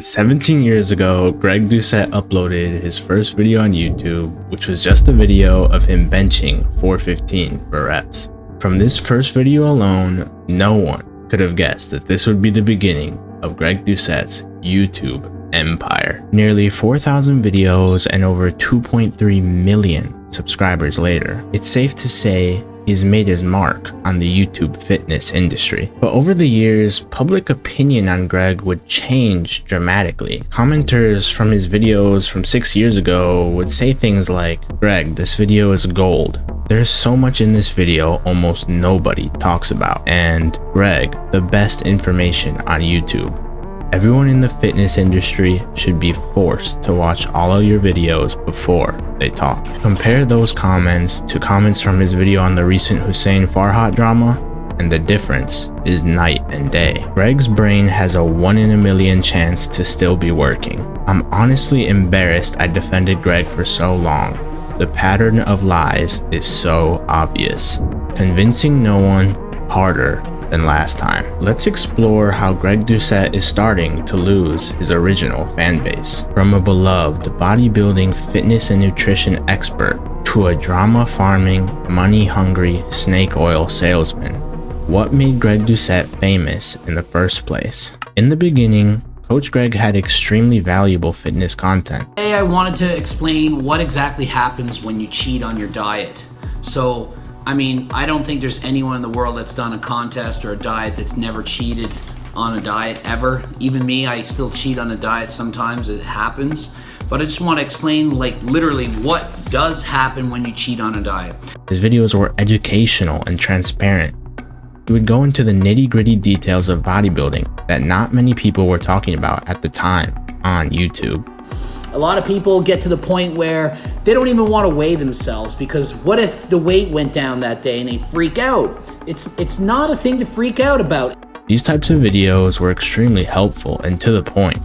17 years ago, Greg Doucette uploaded his first video on YouTube, which was just a video of him benching 415 for reps. From this first video alone, no one could have guessed that this would be the beginning of Greg Doucette's YouTube empire. Nearly 4,000 videos and over 2.3 million subscribers later, it's safe to say he's made his mark on the YouTube fitness industry. But over the years, public opinion on Greg would change dramatically. Commenters from his videos from 6 years ago would say things like, "Greg, this video is gold. There's so much in this video almost nobody talks about." And "Greg, the best information on YouTube. Everyone in the fitness industry should be forced to watch all of your videos before they talk." Compare those comments to comments from his video on the recent Hussein Farhat drama, and the difference is night and day. Greg's brain has a 1 in a million chance to still be working. I'm honestly embarrassed I defended Greg for so long. The pattern of lies is so obvious, convincing no one harder than last time. Let's explore how Greg Doucette is starting to lose his original fan base. From a beloved bodybuilding, fitness, and nutrition expert to a drama farming, money-hungry snake oil salesman, what made Greg Doucette famous in the first place? In the beginning, Coach Greg had extremely valuable fitness content. Today I wanted to explain what exactly happens when you cheat on your diet. I don't think there's anyone in the world that's done a contest or a diet that's never cheated on a diet ever. Even me, I still cheat on a diet sometimes, it happens. But I just want to explain literally what does happen when you cheat on a diet. His videos were educational and transparent. He would go into the nitty-gritty details of bodybuilding that not many people were talking about at the time on YouTube. A lot of people get to the point where they don't even want to weigh themselves because what if the weight went down that day and they freak out? It's not a thing to freak out about. These types of videos were extremely helpful and to the point.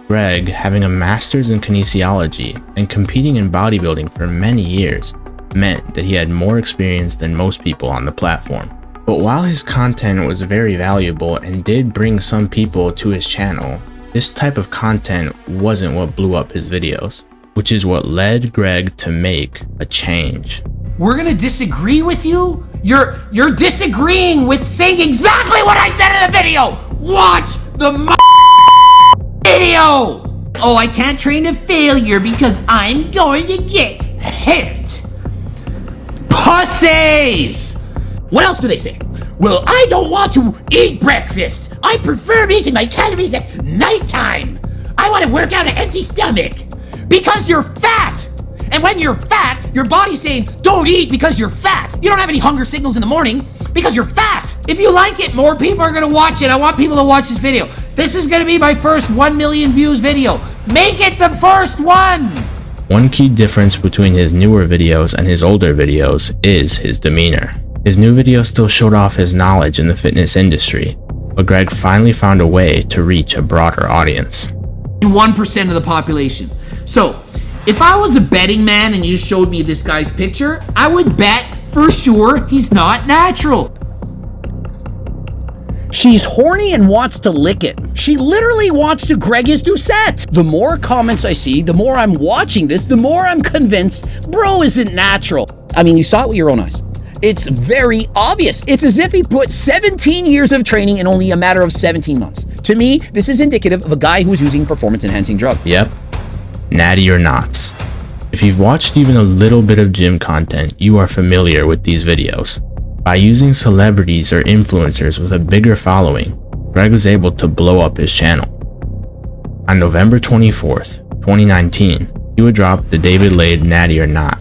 Greg, having a master's in kinesiology and competing in bodybuilding for many years, meant that he had more experience than most people on the platform. But while his content was very valuable and did bring some people to his channel, this type of content wasn't what blew up his videos, which is what led Greg to make a change. We're gonna disagree with you? You're disagreeing with saying exactly what I said in the video! Watch the video! Oh, I can't train to failure because I'm going to get hit. Pussies! What else do they say? Well, I don't want to eat breakfast. I prefer eating my calories at nighttime. I want to work out an empty stomach because you're fat. And when you're fat, your body's saying, don't eat because you're fat. You don't have any hunger signals in the morning because you're fat. If you like it, more people are going to watch it. I want people to watch this video. This is going to be my first 1 million views video. Make it the first one. One key difference between his newer videos and his older videos is his demeanor. His new videos still showed off his knowledge in the fitness industry, but Greg finally found a way to reach a broader audience. 1% of the population. So, if I was a betting man and you showed me this guy's picture, I would bet for sure he's not natural. She's horny and wants to lick it. She literally wants to Greg is Doucette. The more comments I see, the more I'm watching this, the more I'm convinced bro isn't natural. I mean, you saw it with your own eyes. It's very obvious. It's as if he put 17 years of training in only a matter of 17 months. To me, this is indicative of a guy who is using performance-enhancing drug. Yep, natty or knots. If you've watched even a little bit of gym content, you are familiar with these videos. By using celebrities or influencers with a bigger following, Greg was able to blow up his channel. On November 24th, 2019, he would drop the David Laid Natty or Not,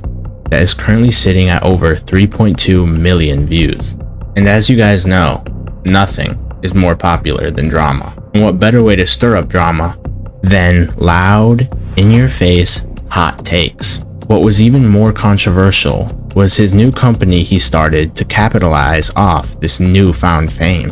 that is currently sitting at over 3.2 million views. And as you guys know, nothing is more popular than drama. And what better way to stir up drama than loud, in-your-face, hot takes? What was even more controversial was his new company he started to capitalize off this newfound fame.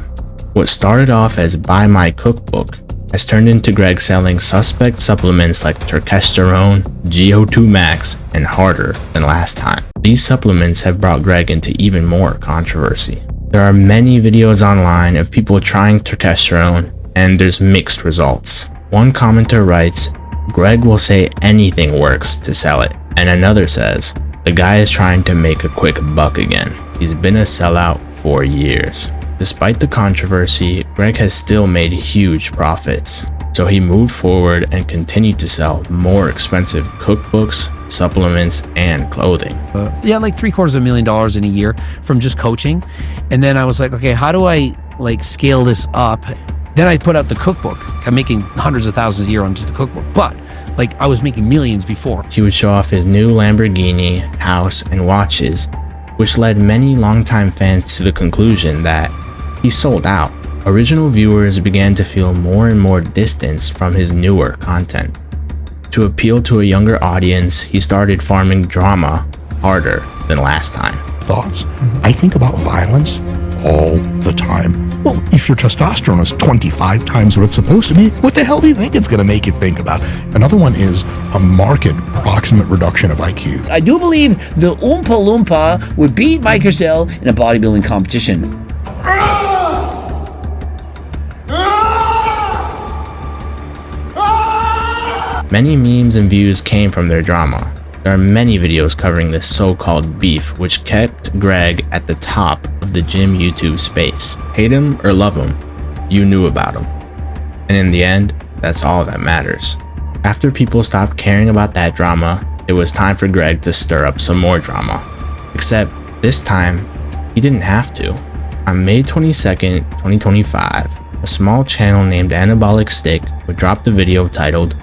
What started off as Buy My Cookbook has turned into Greg selling suspect supplements like Turkesterone, GO2 Max, and harder than last time. These supplements have brought Greg into even more controversy. There are many videos online of people trying Turkesterone, and there's mixed results. One commenter writes, "Greg will say anything works to sell it." And another says, "The guy is trying to make a quick buck again. He's been a sellout for years." Despite the controversy, Greg has still made huge profits. So he moved forward and continued to sell more expensive cookbooks, supplements, and clothing. Yeah, like $750,000 in a year from just coaching. And then I was like, okay, how do I like scale this up? Then I put out the cookbook. I'm making hundreds of thousands a year on just the cookbook, but like I was making millions before. He would show off his new Lamborghini, house, and watches, which led many longtime fans to the conclusion that he sold out. Original viewers began to feel more and more distanced from his newer content. To appeal to a younger audience, he started farming drama harder than last time. Thoughts? I think about violence all the time. Well, if your testosterone is 25 times what it's supposed to be, what the hell do you think it's going to make you think about? Another one is a marked proximate reduction of IQ. I do believe the Oompa Loompa would beat Mike Hercel in a bodybuilding competition. Many memes and views came from their drama. There are many videos covering this so-called beef, which kept Greg at the top of the gym YouTube space. Hate him or love him, you knew about him. And in the end, that's all that matters. After people stopped caring about that drama, it was time for Greg to stir up some more drama. Except this time, he didn't have to. On May 22nd, 2025, a small channel named Anabolic Stick would drop the video titled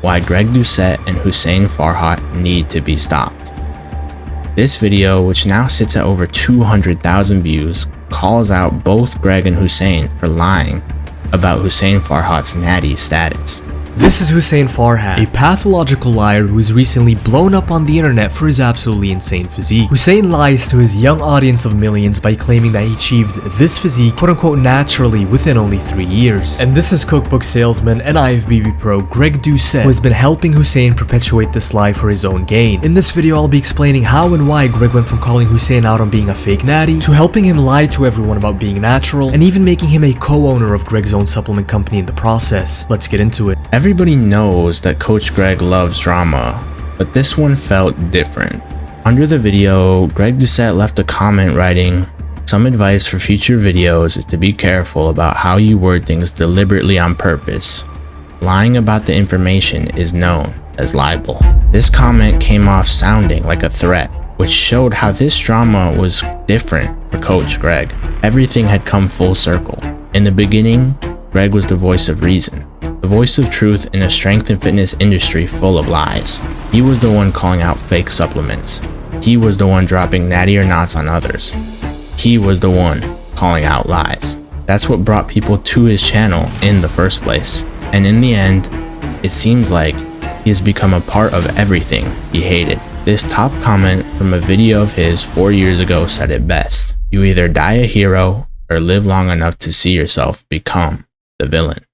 "Why Greg Doucette and Hussein Farhat Need to Be Stopped." This video, which now sits at over 200,000 views, calls out both Greg and Hussein for lying about Hussein Farhat's natty status. This is Hussein Farhat, a pathological liar who was recently blown up on the internet for his absolutely insane physique. Hussein lies to his young audience of millions by claiming that he achieved this physique quote-unquote naturally within only 3 years. And this is cookbook salesman and IFBB pro Greg Doucette, who has been helping Hussein perpetuate this lie for his own gain. In this video, I'll be explaining how and why Greg went from calling Hussein out on being a fake natty to helping him lie to everyone about being natural and even making him a co-owner of Greg's own supplement company in the process. Let's get into it. Everybody knows that Coach Greg loves drama, but this one felt different. Under the video, Greg Doucette left a comment writing, "Some advice for future videos is to be careful about how you word things deliberately on purpose. Lying about the information is known as libel." This comment came off sounding like a threat, which showed how this drama was different for Coach Greg. Everything had come full circle. In the beginning, Greg was the voice of reason, the voice of truth in a strength and fitness industry full of lies. He was the one calling out fake supplements. He was the one dropping natty or knots on others. He was the one calling out lies. That's what brought people to his channel in the first place. And in the end, it seems like he has become a part of everything he hated. This top comment from a video of his 4 years ago said it best. You either die a hero or live long enough to see yourself become the villain.